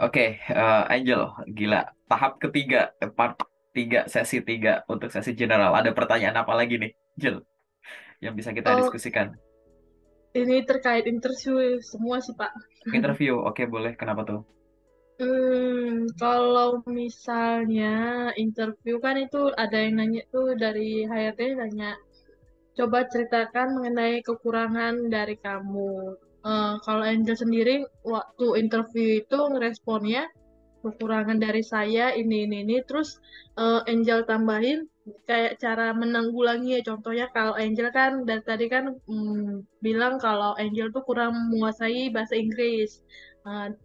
Oke, Angel, gila. Tahap ketiga, part tiga, sesi tiga untuk sesi general. Ada pertanyaan apa lagi nih, Angel, yang bisa kita Oh, diskusikan? ini terkait interview semua sih, Pak. Interview, oke boleh. Kenapa tuh? Kalau misalnya interview kan itu ada yang nanya tuh dari HRD nanya, coba ceritakan mengenai kekurangan dari kamu. Kalau Angel sendiri waktu interview itu ngeresponnya kekurangan dari saya ini, terus Angel tambahin kayak cara menanggulangi ya, contohnya kalau Angel kan dari tadi kan bilang kalau Angel tuh kurang menguasai bahasa Inggris.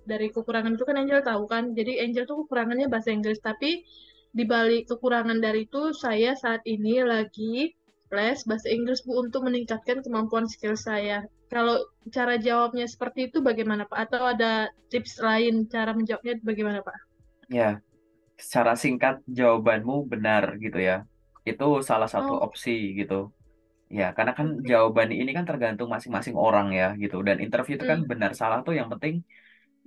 Dari kekurangan itu kan Angel tahu kan, jadi Angel tuh kekurangannya bahasa Inggris, tapi di balik kekurangan dari itu saya saat ini lagi les bahasa Inggris Bu untuk meningkatkan kemampuan skill saya. Kalau cara jawabnya seperti itu bagaimana Pak? Atau ada tips lain cara menjawabnya bagaimana Pak? Ya, secara singkat jawabanmu benar gitu ya. Itu salah satu Oh, opsi gitu. Ya, karena kan oke. jawaban ini kan tergantung masing-masing orang ya gitu. Dan interview itu kan Hmm, benar salah tuh yang penting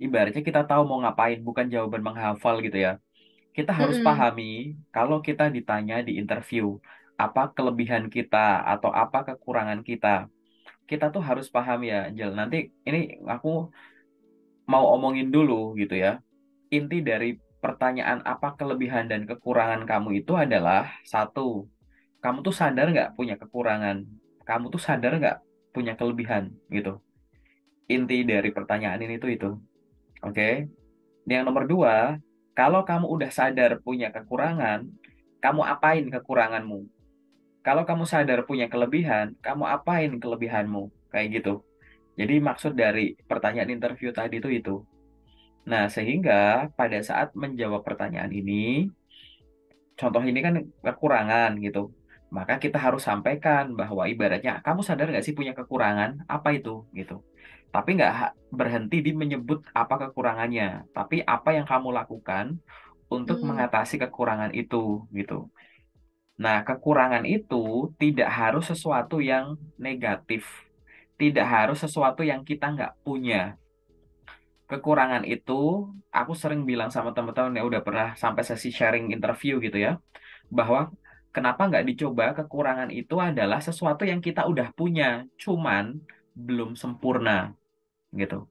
ibaratnya kita tahu mau ngapain, bukan jawaban menghafal gitu ya. Kita harus mm-mm, pahami kalau kita ditanya di interview, apa kelebihan kita atau apa kekurangan kita. Kita tuh harus paham ya, Angel. Nanti ini aku mau omongin dulu gitu ya. Inti dari pertanyaan apa kelebihan dan kekurangan kamu itu adalah satu, kamu tuh sadar nggak punya kekurangan? Kamu tuh sadar nggak punya kelebihan gitu. Inti dari pertanyaan ini tuh itu. Oke. Yang nomor dua, kalau kamu udah sadar punya kekurangan, kamu apain kekuranganmu? Kalau kamu sadar punya kelebihan, kamu apain kelebihanmu? Kayak gitu. Jadi maksud dari pertanyaan interview tadi itu. Nah, sehingga pada saat menjawab pertanyaan ini, contoh ini kan kekurangan gitu. Maka kita harus sampaikan bahwa ibaratnya kamu sadar nggak sih punya kekurangan? Apa itu gitu. Tapi nggak berhenti di menyebut apa kekurangannya, tapi apa yang kamu lakukan untuk mm, mengatasi kekurangan itu gitu. Nah, kekurangan itu tidak harus sesuatu yang negatif, tidak harus sesuatu yang kita nggak punya. Kekurangan itu, aku sering bilang sama teman-teman yang udah pernah sampai sesi sharing interview gitu ya, bahwa kenapa nggak dicoba kekurangan itu adalah sesuatu yang kita udah punya, cuman belum sempurna gitu.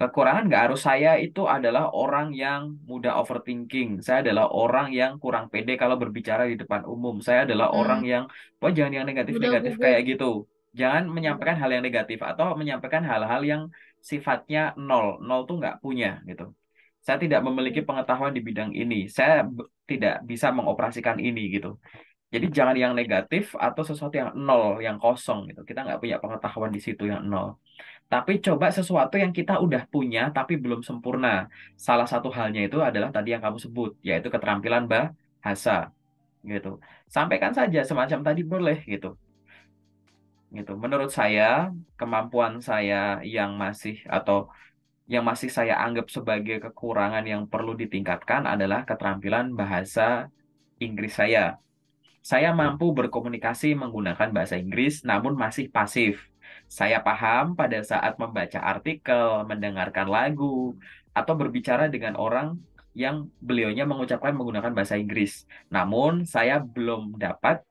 Kekurangan nggak harus saya itu adalah orang yang mudah overthinking. Saya adalah orang yang kurang pede kalau berbicara di depan umum. Saya adalah orang mm, yang, wah jangan yang udah negatif-negatif gugup. kayak gitu. Jangan menyampaikan hal yang negatif atau menyampaikan hal-hal yang sifatnya nol. Nol tuh nggak punya gitu. Saya tidak memiliki pengetahuan di bidang ini. Saya tidak bisa mengoperasikan ini gitu. Jadi jangan yang negatif atau sesuatu yang nol, yang kosong gitu. Kita nggak punya pengetahuan di situ yang nol. Tapi coba sesuatu yang kita udah punya tapi belum sempurna. Salah satu halnya itu adalah tadi yang kamu sebut, yaitu keterampilan bahasa gitu. Sampaikan saja semacam tadi boleh gitu. Gitu. Menurut saya, kemampuan saya yang masih atau yang masih saya anggap sebagai kekurangan yang perlu ditingkatkan adalah keterampilan bahasa Inggris saya. Saya mampu berkomunikasi menggunakan bahasa Inggris, namun masih pasif. Saya paham pada saat membaca artikel, mendengarkan lagu, atau berbicara dengan orang yang beliaunya mengucapkan menggunakan bahasa Inggris. Namun, saya belum dapat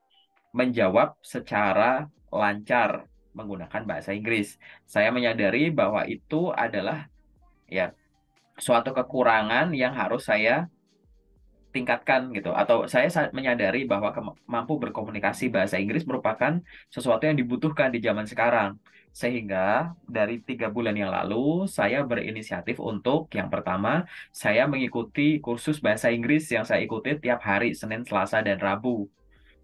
menjawab secara lancar menggunakan bahasa Inggris. Saya menyadari bahwa itu adalah ya suatu kekurangan yang harus saya tingkatkan gitu atau saya menyadari bahwa mampu berkomunikasi bahasa Inggris merupakan sesuatu yang dibutuhkan di zaman sekarang sehingga dari 3 bulan yang lalu saya berinisiatif untuk yang pertama saya mengikuti kursus bahasa Inggris yang saya ikuti tiap hari Senin, Selasa dan Rabu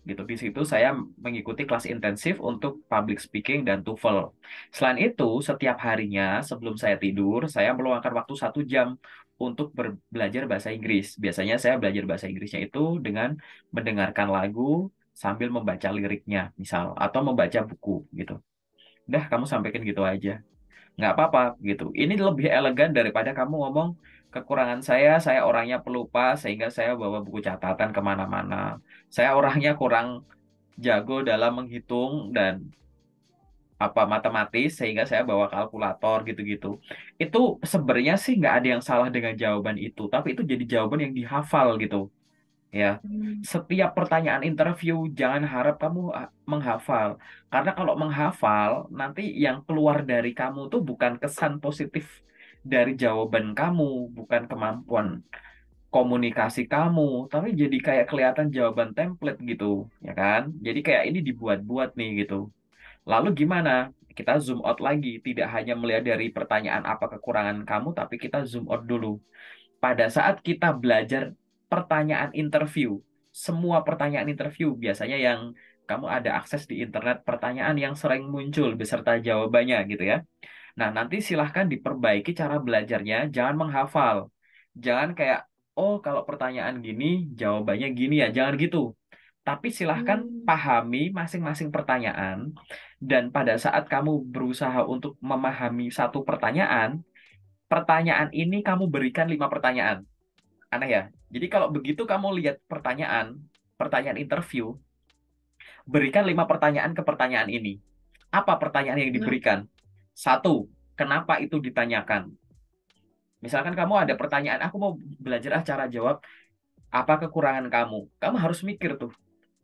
gitu. Di situ saya mengikuti kelas intensif untuk public speaking dan TOEFL. Selain itu, setiap harinya sebelum saya tidur, saya meluangkan waktu 1 jam untuk belajar bahasa Inggris. Biasanya saya belajar bahasa Inggrisnya itu dengan mendengarkan lagu sambil membaca liriknya, misal, atau membaca buku gitu. Udah, kamu sampaikan gitu aja nggak apa-apa gitu. Ini lebih elegan daripada kamu ngomong kekurangan saya orangnya pelupa sehingga saya bawa buku catatan kemana-mana. Saya orangnya kurang jago dalam menghitung dan apa matematis sehingga saya bawa kalkulator gitu-gitu. Itu sebenarnya sih nggak ada yang salah dengan jawaban itu, tapi itu jadi jawaban yang dihafal gitu. Ya, Hmm. setiap pertanyaan interview jangan harap kamu menghafal, karena kalau menghafal nanti yang keluar dari kamu tuh bukan kesan positif dari jawaban kamu, bukan kemampuan komunikasi kamu, tapi jadi kayak kelihatan jawaban template gitu, ya kan? Jadi kayak ini dibuat-buat nih gitu. Lalu gimana? Kita zoom out lagi, tidak hanya melihat dari pertanyaan apa kekurangan kamu, tapi kita zoom out dulu pada saat kita belajar pertanyaan interview, semua pertanyaan interview biasanya yang kamu ada akses di internet, pertanyaan yang sering muncul beserta jawabannya gitu ya. Nah, nanti silahkan diperbaiki cara belajarnya, jangan menghafal. Jangan kayak, oh kalau pertanyaan gini, jawabannya gini ya, jangan gitu. Tapi silahkan Hmm. pahami masing-masing pertanyaan, dan pada saat kamu berusaha untuk memahami satu pertanyaan, pertanyaan ini kamu berikan 5 pertanyaan. Aneh ya. Jadi kalau begitu kamu lihat pertanyaan interview, berikan 5 pertanyaan ke pertanyaan ini. Apa pertanyaan yang Nah, diberikan? Satu, kenapa itu ditanyakan? Misalkan kamu ada pertanyaan, aku mau belajar cara jawab, apa kekurangan kamu? Kamu harus mikir tuh,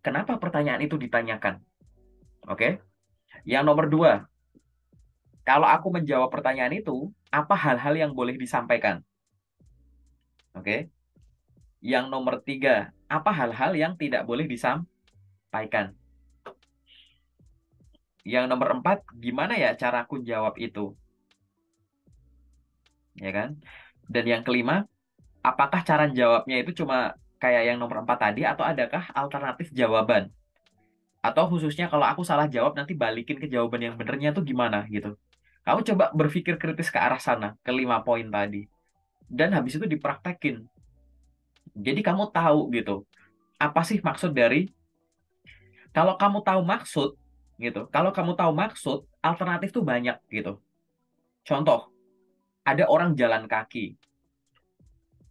kenapa pertanyaan itu ditanyakan? Oke? Yang nomor dua, kalau aku menjawab pertanyaan itu, apa hal-hal yang boleh disampaikan? Oke? Yang nomor tiga, apa hal-hal yang tidak boleh disampaikan? Yang nomor empat, gimana ya cara aku jawab itu? Ya kan? Dan yang kelima, apakah cara jawabnya itu cuma kayak yang nomor empat tadi atau adakah alternatif jawaban? Atau khususnya kalau aku salah jawab nanti balikin ke jawaban yang benernya tuh gimana gitu. Kamu coba berpikir kritis ke arah sana, ke 5 poin tadi. Dan habis itu dipraktekin. Jadi kamu tahu gitu, apa sih maksud dari, kalau kamu tahu maksud gitu, kalau kamu tahu maksud, alternatif tuh banyak gitu. Contoh, ada orang jalan kaki,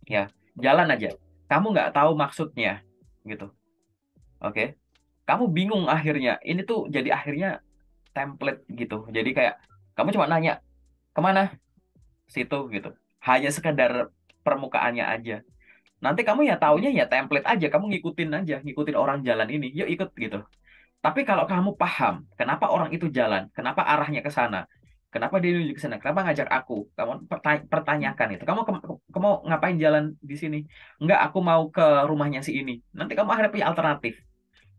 ya, jalan aja. Kamu nggak tahu maksudnya gitu. Oke. Kamu bingung akhirnya. Ini tuh jadi akhirnya template gitu. Jadi kayak kamu cuma nanya kemana situ gitu. Hanya sekedar permukaannya aja. Nanti kamu ya taunya ya template aja. Kamu ngikutin aja, ngikutin orang jalan ini. Yuk ikut gitu. Tapi kalau kamu paham kenapa orang itu jalan, kenapa arahnya ke sana, kenapa dia menuju ke sana, kenapa ngajak aku, kamu pertanyakan itu. Kamu mau ngapain jalan di sini? Enggak, aku mau ke rumahnya si ini. Nanti kamu akhirnya punya alternatif.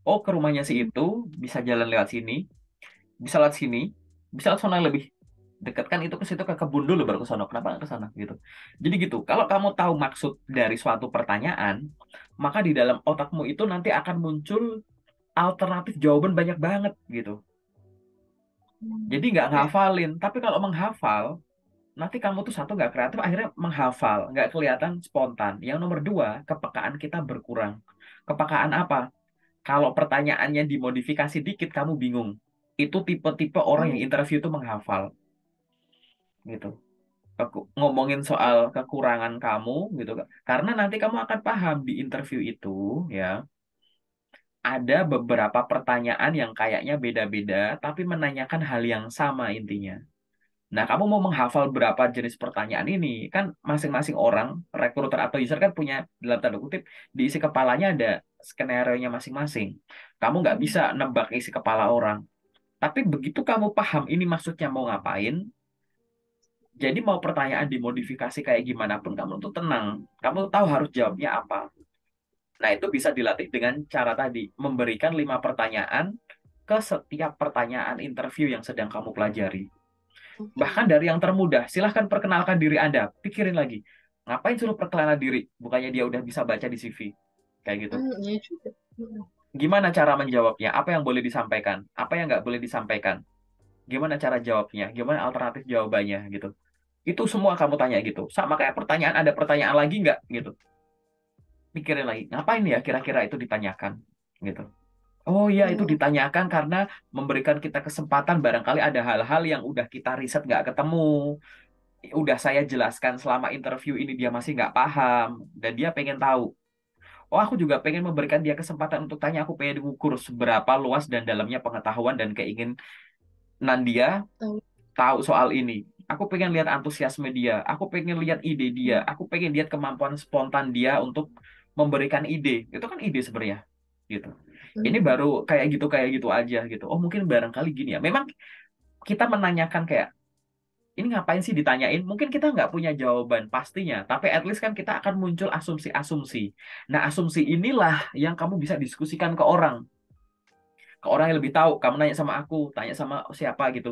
Oh, ke rumahnya si hmm. itu bisa jalan lewat sini, bisa lewat sini, bisa lewat sana lebih dekat kan, itu ke situ ke kebun dulu baru ke sana. Kenapa nggak ke sana gitu. Jadi gitu. Kalau kamu tahu maksud dari suatu pertanyaan, maka di dalam otakmu itu nanti akan muncul alternatif jawaban banyak banget gitu. Jadi nggak Oke. ngafalin, tapi kalau menghafal, nanti kamu tuh satu nggak kreatif, akhirnya menghafal, nggak kelihatan spontan. Yang nomor dua, kepekaan kita berkurang. Kepekaan apa? Kalau pertanyaannya dimodifikasi dikit, kamu bingung. Itu tipe-tipe orang yang Oh. interview tuh menghafal gitu. Ngomongin soal kekurangan kamu gitu kan. Karena nanti kamu akan paham di interview itu ya, ada beberapa pertanyaan yang kayaknya beda-beda, tapi menanyakan hal yang sama intinya. Nah, kamu mau menghafal berapa jenis pertanyaan ini? Kan masing-masing orang, recruiter atau user kan punya, dalam tanda kutip, di isi kepalanya ada skenario-nya masing-masing. Kamu nggak bisa Hmm. nebak isi kepala orang. Tapi begitu kamu paham ini maksudnya mau ngapain, jadi mau pertanyaan dimodifikasi kayak gimana pun, kamu tuh tenang. Kamu tahu harus jawabnya apa. Nah, itu bisa dilatih dengan cara tadi, memberikan 5 pertanyaan ke setiap pertanyaan interview yang sedang kamu pelajari. Bahkan Oke. dari yang termudah, silahkan perkenalkan diri Anda. Pikirin lagi, ngapain suruh perkenalan diri? Bukannya dia udah bisa baca di CV. Kayak gitu. Hmm, iya juga. Hmm. Gimana cara menjawabnya? Apa yang boleh disampaikan? Apa yang nggak boleh disampaikan? Gimana cara jawabnya? Gimana alternatif jawabannya gitu. Itu semua kamu tanya gitu. Sama kayak pertanyaan, ada pertanyaan lagi nggak gitu. Pikirin lagi, ngapain ya kira-kira itu ditanyakan gitu. Oh iya, itu Oh. ditanyakan karena memberikan kita kesempatan, barangkali ada hal-hal yang udah kita riset nggak ketemu, udah saya jelaskan selama interview ini dia masih nggak paham, dan dia pengen tahu. Oh, aku juga pengen memberikan dia kesempatan untuk tanya, aku pengen ukur seberapa luas dan dalamnya pengetahuan dan keinginan Nandia Tahu. tahu soal ini. Aku pengen lihat antusiasme dia, aku pengen lihat ide dia, Hmm. aku pengen lihat kemampuan spontan dia untuk memberikan ide. Itu kan ide sebenarnya, gitu. Ini Hmm. baru kayak gitu aja gitu. Oh mungkin barangkali gini ya. Memang kita menanyakan kayak ini ngapain sih ditanyain? Mungkin kita nggak punya jawaban pastinya, tapi at least kan kita akan muncul asumsi-asumsi. Nah asumsi inilah yang kamu bisa diskusikan ke orang yang lebih tahu. Kamu nanya sama aku, tanya sama siapa gitu.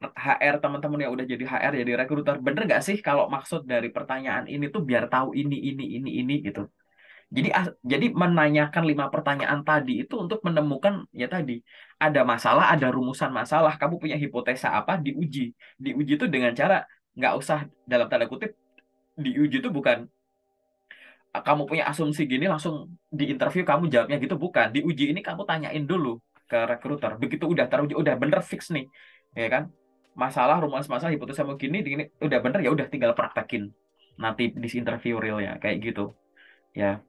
HR teman-teman yang udah jadi HR jadi rekruter bener nggak sih kalau maksud dari pertanyaan ini tuh biar tahu ini gitu. Jadi menanyakan 5 pertanyaan tadi itu untuk menemukan ya tadi ada masalah, ada rumusan masalah, kamu punya hipotesa apa, diuji itu dengan cara nggak usah dalam tanda kutip diuji itu bukan kamu punya asumsi gini langsung di interview kamu jawabnya gitu, bukan. Diuji ini kamu tanyain dulu ke rekruter, begitu udah teruji udah bener fix nih ya kan, masalah rumus masalah hipotesa mau gini ini udah bener ya udah tinggal praktekin nanti di interview realnya kayak gitu ya.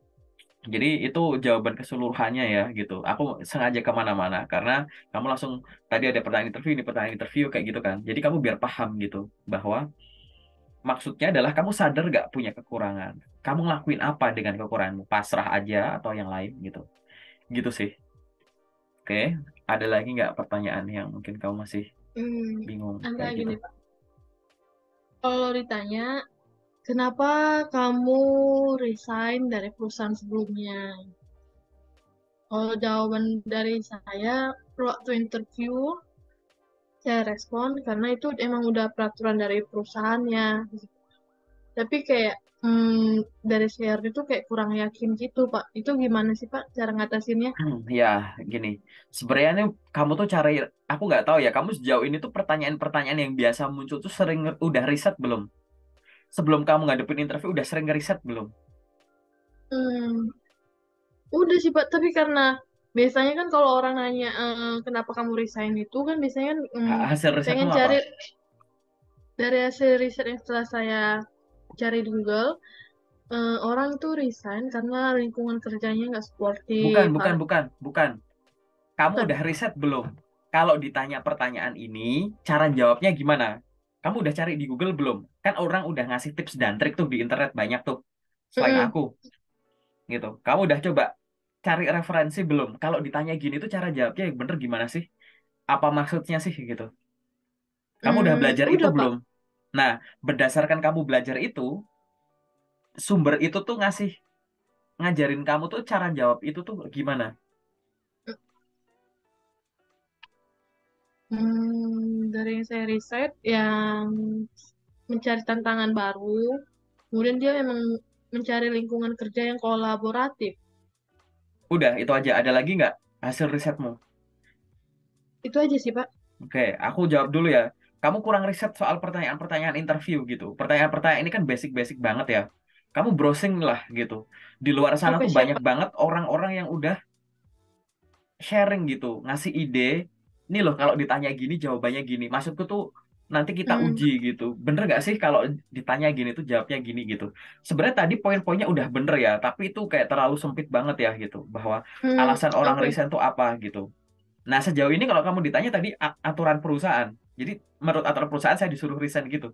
Jadi itu jawaban keseluruhannya ya gitu. Aku sengaja kemana-mana karena kamu langsung tadi ada pertanyaan interview kayak gitu kan. Jadi kamu biar paham gitu bahwa maksudnya adalah kamu sadar gak punya kekurangan. Kamu ngelakuin apa dengan kekuranganmu? Pasrah aja atau yang lain gitu. Gitu sih. Oke, ada lagi nggak pertanyaan yang mungkin kamu masih Hmm. bingung Ada kayak gitu? gini Pak. Kalau ditanya, kenapa kamu resign dari perusahaan sebelumnya? Kalau jawaban dari saya, waktu interview, saya respon karena itu emang udah peraturan dari perusahaannya. Tapi kayak dari share itu kayak kurang yakin gitu, Pak. Itu gimana sih, Pak, cara ngatasinnya? Ya, gini. Sebenarnya nih, kamu tuh cari, aku nggak tahu ya, kamu sejauh ini tuh pertanyaan-pertanyaan yang biasa muncul tuh sering udah riset belum? Sebelum kamu ngadepin interview udah sering ngeriset belum? Hmm, udah sih, Pak. Tapi karena biasanya kan kalau orang nanya kenapa kamu resign itu kan biasanya kan Hasil pengen risetmu apa? cari dari hasil riset yang setelah saya cari di Google, orang itu resign karena lingkungan kerjanya nggak Bukan, sportif. bukan, bukan, bukan. Kamu Bukan. udah riset belum? Kalau ditanya pertanyaan ini, cara jawabnya gimana? Kamu udah cari di Google belum? Kan orang udah ngasih tips dan trik tuh di internet banyak tuh. Selain Mm-mm. aku, gitu. Kamu udah coba cari referensi belum? Kalau ditanya gini tuh cara jawabnya yang bener gimana sih? Apa maksudnya sih gitu? Kamu udah belajar itu Udah, Pak. belum? Nah, berdasarkan kamu belajar itu, sumber itu tuh ngajarin kamu tuh cara jawab itu tuh gimana? Dari yang saya riset, yang mencari tantangan baru, kemudian dia memang mencari lingkungan kerja yang kolaboratif. Udah, itu aja. Ada lagi nggak hasil risetmu? Itu aja sih, Pak. Oke, aku jawab dulu ya. Kamu kurang riset soal pertanyaan-pertanyaan interview gitu. Pertanyaan-pertanyaan ini kan basic-basic banget ya. Kamu browsing lah gitu. Di luar sana Oke, tuh siap, banyak Pak. banget orang-orang yang udah sharing gitu, ngasih ide. Nih loh, kalau ditanya gini jawabannya gini. Maksudku tuh nanti kita Hmm, uji gitu. Bener gak sih kalau ditanya gini tuh jawabnya gini gitu. Sebenarnya tadi poin-poinnya udah bener ya, tapi itu kayak terlalu sempit banget ya gitu. Bahwa alasan orang oke. resign tuh apa gitu. Nah, sejauh ini kalau kamu ditanya tadi aturan perusahaan. Jadi, menurut aturan perusahaan saya disuruh resign gitu.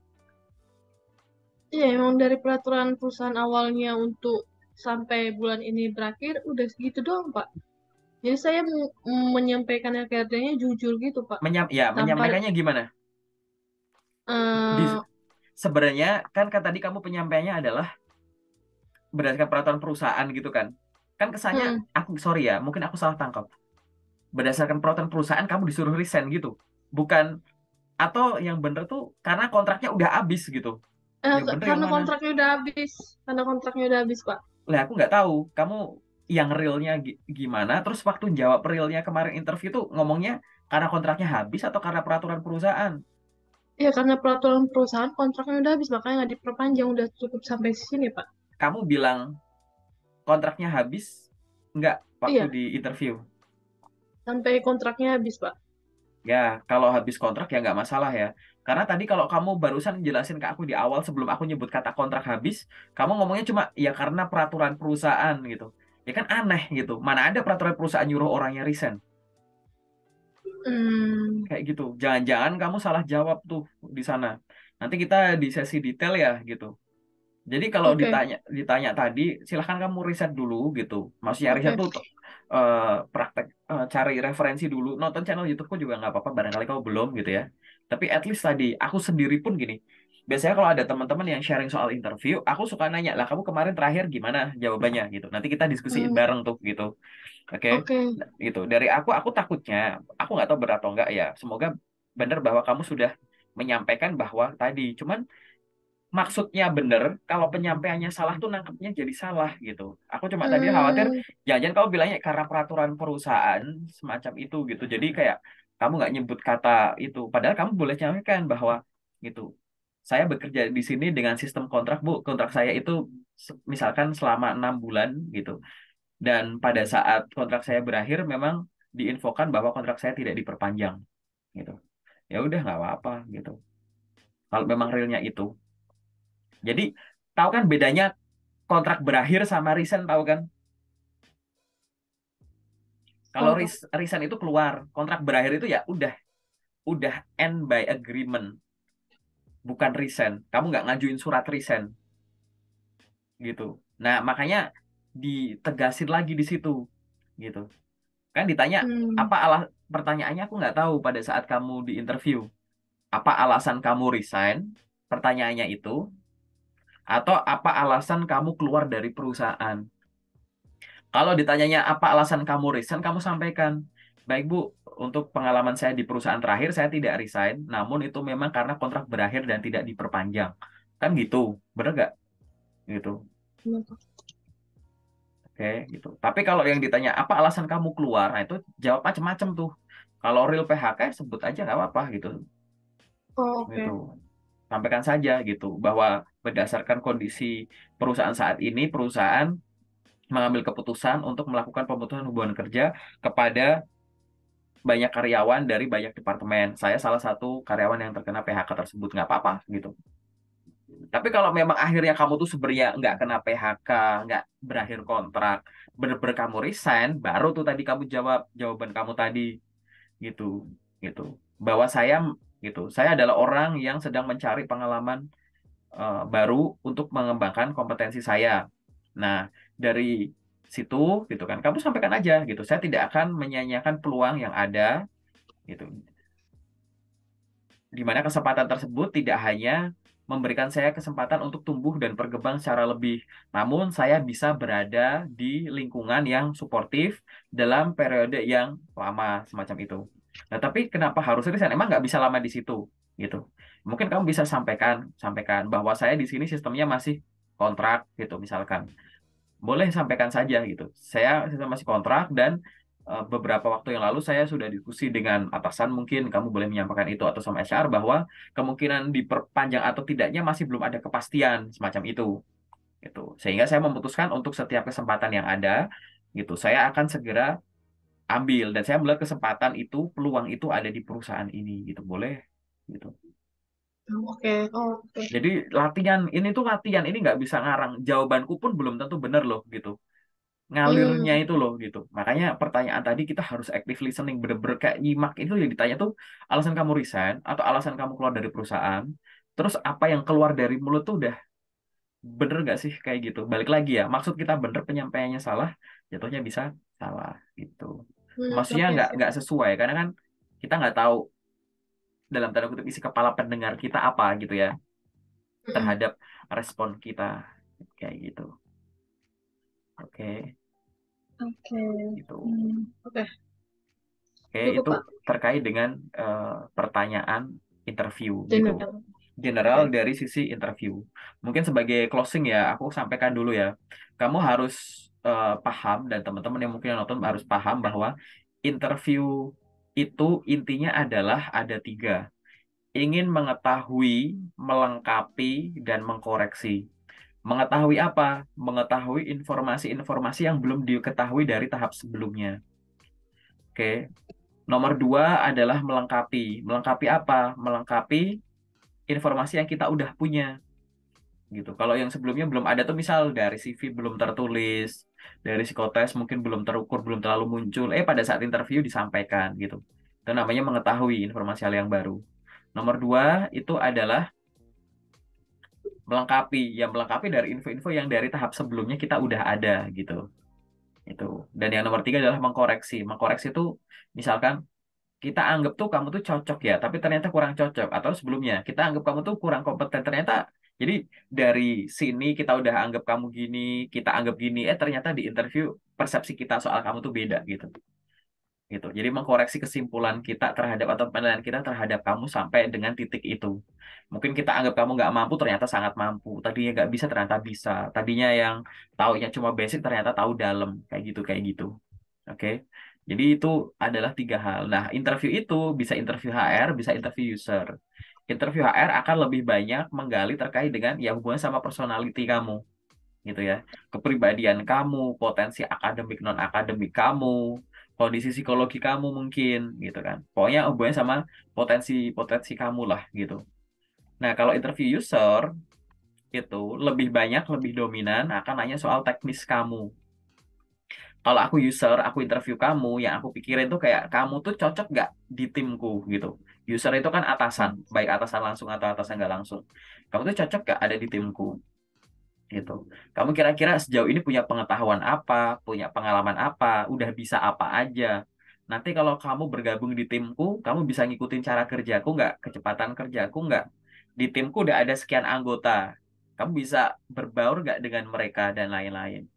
Iya, emang dari peraturan perusahaan awalnya untuk sampai bulan ini berakhir, udah segitu doang, Pak. Jadi saya menyampaikan kerjanya jujur gitu, Pak. Ya, Tanpa menyampaikannya gimana? Di, eh sebenarnya kan tadi kamu penyampaiannya adalah berdasarkan peraturan perusahaan gitu kan. Kan kesannya, mm, aku sorry ya, mungkin aku salah tangkap. Berdasarkan peraturan perusahaan kamu disuruh resign gitu. Bukan, atau yang bener tuh karena kontraknya udah habis gitu. Yang bener yang karena mana? kontraknya udah habis. Karena kontraknya udah habis, Pak. Lah, aku nggak tahu. Kamu yang realnya gimana? Terus waktu jawab realnya kemarin interview tuh ngomongnya karena kontraknya habis atau karena peraturan perusahaan? Iya, karena peraturan perusahaan kontraknya udah habis, makanya nggak diperpanjang, udah cukup sampai sini, Pak. Kamu bilang kontraknya habis nggak waktu Iya, di interview? sampai kontraknya habis, Pak. Ya, kalau habis kontrak ya nggak masalah ya. Karena tadi kalau kamu barusan jelasin ke aku di awal sebelum aku nyebut kata kontrak habis, kamu ngomongnya cuma ya karena peraturan perusahaan gitu. Ya kan aneh gitu. Mana ada peraturan perusahaan nyuruh orangnya resign? Hmm, Kayak gitu. Jangan-jangan kamu salah jawab tuh di sana. Nanti kita di sesi detail ya gitu. Jadi kalau oke, ditanya ditanya tadi, silahkan kamu riset dulu gitu. Maksudnya riset oke. tuh praktek, cari referensi dulu. Nonton channel YouTubeku juga nggak apa-apa. Barangkali kamu belum gitu ya. Tapi at least tadi aku sendiri pun gini. Biasanya kalau ada teman-teman yang sharing soal interview, aku suka nanya lah, kamu kemarin terakhir gimana jawabannya gitu. Nanti kita diskusiin Hmm, bareng tuh gitu. Oke. oke. Nah, gitu. Dari aku takutnya, aku nggak tahu benar atau enggak ya. Semoga benar bahwa kamu sudah menyampaikan bahwa tadi. Cuman maksudnya bener, kalau penyampaiannya salah tuh nangkepnya jadi salah gitu. Aku cuma tadi khawatir, Hmm, jangan kamu bilangnya karena peraturan perusahaan semacam itu gitu. Jadi kayak kamu nggak nyebut kata itu, padahal kamu boleh nyampaikan bahwa gitu. Saya bekerja di sini dengan sistem kontrak, Bu. Kontrak saya itu misalkan selama 6 bulan gitu. Dan pada saat kontrak saya berakhir, memang diinfokan bahwa kontrak saya tidak diperpanjang gitu. Ya udah nggak apa-apa gitu. Kalau memang realnya itu. Jadi tahu kan bedanya kontrak berakhir sama resign tahu kan? Kalau tahu tahu. resign itu keluar, kontrak berakhir itu ya udah end by agreement, bukan resign. Kamu nggak ngajuin surat resign gitu. Nah, makanya ditegasin lagi di situ gitu. Kan ditanya Hmm, apa pertanyaannya aku nggak tahu pada saat kamu di interview. Apa alasan kamu resign? Pertanyaannya itu atau apa alasan kamu keluar dari perusahaan? Kalau ditanyanya apa alasan kamu resign, kamu sampaikan, baik Bu, untuk pengalaman saya di perusahaan terakhir, saya tidak resign, namun itu memang karena kontrak berakhir dan tidak diperpanjang. Kan gitu, bener nggak? Gitu, iya, oke, gitu. Tapi kalau yang ditanya apa alasan kamu keluar, nah itu jawab macam-macam tuh. Kalau real PHK, sebut aja nggak apa-apa gitu, oh, gitu. oke. Sampaikan saja gitu, bahwa berdasarkan kondisi perusahaan saat ini, perusahaan mengambil keputusan untuk melakukan pemutusan hubungan kerja kepada banyak karyawan dari banyak departemen. Saya salah satu karyawan yang terkena PHK tersebut. Nggak apa-apa gitu. Tapi kalau memang akhirnya kamu tuh sebenarnya nggak kena PHK, nggak berakhir kontrak, bener-bener kamu resign, baru tuh tadi kamu jawab jawaban kamu tadi gitu, gitu. Bahwa saya adalah orang yang sedang mencari pengalaman baru untuk mengembangkan kompetensi saya. Nah, dari situ gitu kan, kamu sampaikan aja gitu. Saya tidak akan menyia-nyiakan peluang yang ada gitu. Di mana kesempatan tersebut tidak hanya memberikan saya kesempatan untuk tumbuh dan berkembang secara lebih, namun saya bisa berada di lingkungan yang suportif dalam periode yang lama semacam itu. Nah, tapi kenapa harus resign? Emang nggak bisa lama di situ, gitu. Mungkin kamu bisa sampaikan, sampaikan bahwa saya di sini sistemnya masih kontrak, gitu, misalkan boleh sampaikan saja gitu. Saya masih kontrak dan beberapa waktu yang lalu saya sudah diskusi dengan atasan mungkin kamu boleh menyampaikan itu atau sama HR bahwa kemungkinan diperpanjang atau tidaknya masih belum ada kepastian semacam itu gitu. Sehingga saya memutuskan untuk setiap kesempatan yang ada gitu saya akan segera ambil dan saya melihat kesempatan itu peluang itu ada di perusahaan ini gitu boleh gitu. Oke, oh, oke. Jadi latihan ini tuh latihan ini nggak bisa ngarang jawabanku pun belum tentu benar loh gitu. Ngalirnya Hmm, itu loh gitu. Makanya pertanyaan tadi kita harus active listening, bener-bener kayak nyimak itu yang ditanya tuh alasan kamu resign atau alasan kamu keluar dari perusahaan. Terus apa yang keluar dari mulut tuh udah bener gak sih kayak gitu. Balik lagi ya, maksud kita bener penyampaiannya salah, jatuhnya bisa salah gitu. Maksudnya oke, nggak oke. nggak sesuai karena kan kita nggak tahu dalam tanda kutip isi kepala pendengar kita apa gitu ya Hmm, terhadap respon kita kayak gitu. Oke, oke. gitu. Hmm, oke, Oke, cukup, itu Pak. terkait dengan pertanyaan interview gitu. General. General Oke. dari sisi interview. Mungkin sebagai closing ya, aku sampaikan dulu ya. Kamu harus paham dan teman-teman yang mungkin yang nonton harus paham bahwa interview itu intinya adalah ada tiga. Ingin mengetahui, melengkapi, dan mengkoreksi. Mengetahui apa? Mengetahui informasi-informasi yang belum diketahui dari tahap sebelumnya. Oke. Nomor dua adalah melengkapi. Melengkapi apa? Melengkapi informasi yang kita udah punya, gitu. Kalau yang sebelumnya belum ada tuh misal dari CV belum tertulis, dari psikotes mungkin belum terukur, belum terlalu muncul. Pada saat interview disampaikan, gitu. Itu namanya mengetahui informasi hal yang baru. Nomor dua itu adalah melengkapi, yang melengkapi dari info-info yang dari tahap sebelumnya kita udah ada gitu. Itu. Dan yang nomor tiga adalah mengkoreksi. Mengkoreksi itu misalkan kita anggap tuh kamu tuh cocok ya, tapi ternyata kurang cocok. Atau sebelumnya kita anggap kamu tuh kurang kompeten, ternyata jadi dari sini kita udah anggap kamu gini, kita anggap gini, ternyata di interview persepsi kita soal kamu tuh beda gitu. Gitu. Jadi mengkoreksi kesimpulan kita terhadap atau penilaian kita terhadap kamu sampai dengan titik itu. Mungkin kita anggap kamu nggak mampu, ternyata sangat mampu. Tadinya nggak bisa, ternyata bisa. Tadinya yang taunya cuma basic, ternyata tahu dalam. Kayak gitu, kayak gitu. Oke. Jadi itu adalah tiga hal. Nah, interview itu bisa interview HR, bisa interview user. Interview HR akan lebih banyak menggali terkait dengan ya hubungan sama personality kamu, gitu ya. Kepribadian kamu, potensi akademik non akademik kamu, kondisi psikologi kamu mungkin, gitu kan. Pokoknya hubungannya sama potensi-potensi kamu lah, gitu. Nah, kalau interview user itu lebih banyak, lebih dominan akan nanya soal teknis kamu. Kalau aku user, aku interview kamu, yang aku pikirin tuh kayak kamu tuh cocok nggak di timku gitu. User itu kan atasan, baik atasan langsung atau atasan nggak langsung. Kamu tuh cocok nggak ada di timku gitu. Kamu kira-kira sejauh ini punya pengetahuan apa, punya pengalaman apa, udah bisa apa aja. Nanti kalau kamu bergabung di timku, kamu bisa ngikutin cara kerjaku nggak, kecepatan kerjaku nggak. Di timku udah ada sekian anggota. Kamu bisa berbaur nggak dengan mereka dan lain-lain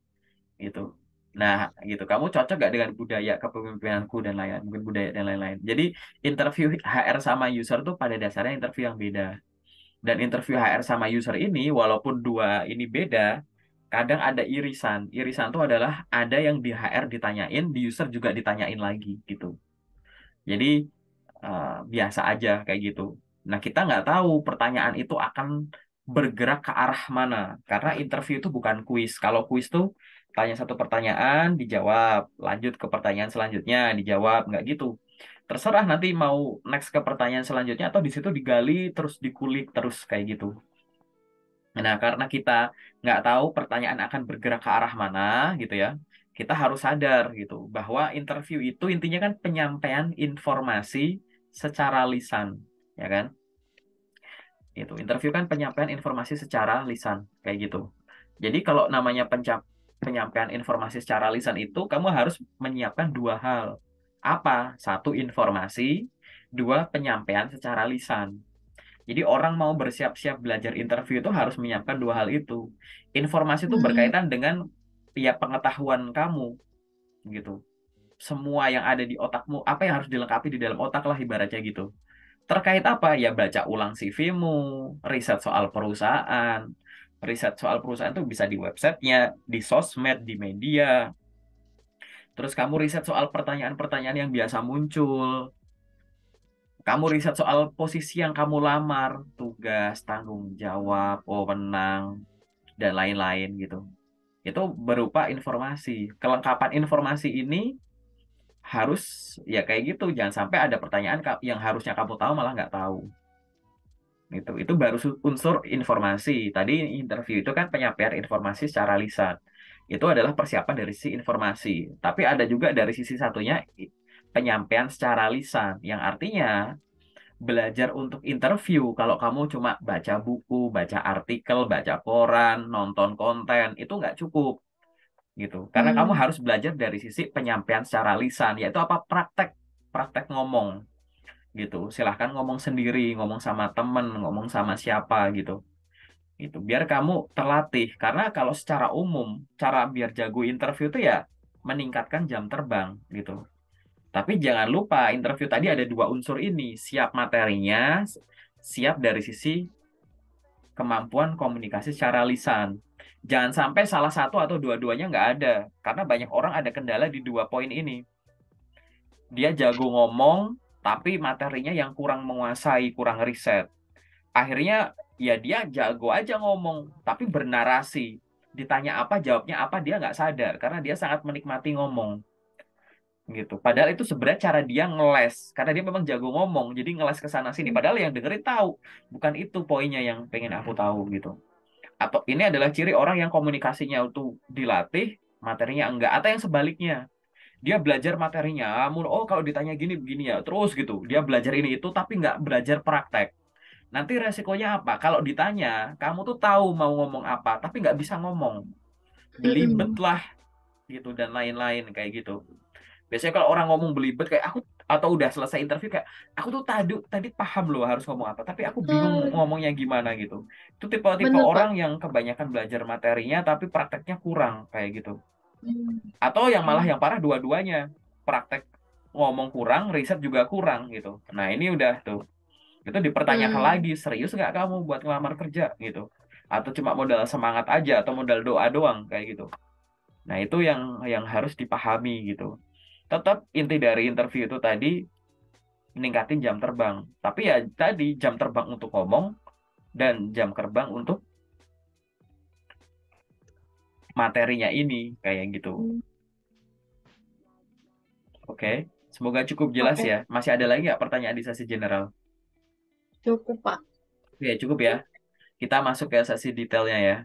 gitu. Nah, gitu. Kamu cocok gak dengan budaya kepemimpinanku dan lain-lain, mungkin budaya dan lain-lain. Jadi, interview HR sama user tuh pada dasarnya interview yang beda. Dan interview HR sama user ini, walaupun dua ini beda, kadang ada irisan. Irisan tuh adalah ada yang di HR ditanyain, di user juga ditanyain lagi gitu. Jadi, biasa aja kayak gitu. Nah, kita nggak tahu pertanyaan itu akan bergerak ke arah mana. Karena interview itu bukan kuis. Kalau kuis tuh tanya satu pertanyaan, dijawab. Lanjut ke pertanyaan selanjutnya, dijawab. Nggak gitu. Terserah nanti mau next ke pertanyaan selanjutnya atau di situ digali terus dikulik terus kayak gitu. Nah, karena kita nggak tahu pertanyaan akan bergerak ke arah mana gitu ya, kita harus sadar gitu bahwa interview itu intinya kan penyampaian informasi secara lisan, ya kan? Itu interview kan penyampaian informasi secara lisan kayak gitu. Jadi kalau namanya penyampaian informasi secara lisan itu kamu harus menyiapkan dua hal. Apa? Satu informasi, dua penyampaian secara lisan. Jadi orang mau bersiap-siap belajar interview itu harus menyiapkan dua hal itu. Informasi itu Hmm. berkaitan dengan ya pengetahuan kamu gitu. Semua yang ada di otakmu, apa yang harus dilengkapi di dalam otak lah ibaratnya gitu. Terkait apa? Ya baca ulang CV-mu, riset soal perusahaan. Riset soal perusahaan itu bisa di websitenya, di sosmed, di media. Terus kamu riset soal pertanyaan-pertanyaan yang biasa muncul. Kamu riset soal posisi yang kamu lamar, tugas, tanggung jawab, wewenang, dan lain-lain gitu. Itu berupa informasi. Kelengkapan informasi ini harus ya kayak gitu. Jangan sampai ada pertanyaan yang harusnya kamu tahu malah nggak tahu. Itu baru unsur informasi. Tadi interview itu kan penyampaian informasi secara lisan. Itu adalah persiapan dari sisi informasi. Tapi ada juga dari sisi satunya penyampaian secara lisan, yang artinya belajar untuk interview kalau kamu cuma baca buku, baca artikel, baca koran, nonton konten itu nggak cukup gitu. Karena kamu Hmm. harus belajar dari sisi penyampaian secara lisan, yaitu apa praktek, praktek ngomong gitu. Silahkan ngomong sendiri, ngomong sama temen, ngomong sama siapa gitu. Itu biar kamu terlatih. Karena kalau secara umum cara biar jago interview itu ya meningkatkan jam terbang gitu. Tapi jangan lupa, interview tadi ada dua unsur ini. Siap materinya, siap dari sisi kemampuan komunikasi secara lisan. Jangan sampai salah satu atau dua-duanya nggak ada. Karena banyak orang ada kendala di dua poin ini. Dia jago ngomong, tapi materinya yang kurang menguasai, kurang riset. Akhirnya ya dia jago aja ngomong, tapi bernarasi. Ditanya apa, jawabnya apa, dia nggak sadar. Karena dia sangat menikmati ngomong. Gitu. Padahal itu sebenarnya cara dia ngeles karena dia memang jago ngomong, jadi ngeles ke sana sini. Padahal yang dengerin tahu, bukan itu poinnya yang pengen aku tahu gitu. Atau ini adalah ciri orang yang komunikasinya itu dilatih, materinya enggak, atau yang sebaliknya. Dia belajar materinya, oh kalau ditanya gini begini ya, terus gitu. Dia belajar ini itu tapi nggak belajar praktek. Nanti resikonya apa? Kalau ditanya, kamu tuh tahu mau ngomong apa, tapi nggak bisa ngomong. Belibet Mm-mm. lah gitu dan lain-lain kayak gitu. Biasanya kalau orang ngomong belibet kayak aku atau udah selesai interview kayak aku tuh tadi tadi paham loh harus ngomong apa, tapi aku bingung Betul, ngomongnya gimana gitu. Itu tipe-tipe bener orang Pak. yang kebanyakan belajar materinya tapi prakteknya kurang kayak gitu. Hmm. Atau yang malah Hmm. yang parah dua-duanya. Praktek ngomong kurang, riset juga kurang gitu. Nah, ini udah tuh. Itu dipertanyakan Hmm. lagi, serius nggak kamu buat ngelamar kerja gitu? Atau cuma modal semangat aja atau modal doa doang kayak gitu. Nah, itu yang harus dipahami gitu. Tetap inti dari interview itu tadi meningkatin jam terbang. Tapi ya tadi jam terbang untuk ngomong dan jam terbang untuk materinya ini kayak gitu. Hmm. Oke. Semoga cukup jelas Oke, ya. Masih ada lagi nggak pertanyaan di sesi general? cukup Pak. Oke, cukup ya. Kita masuk ke sesi detailnya ya.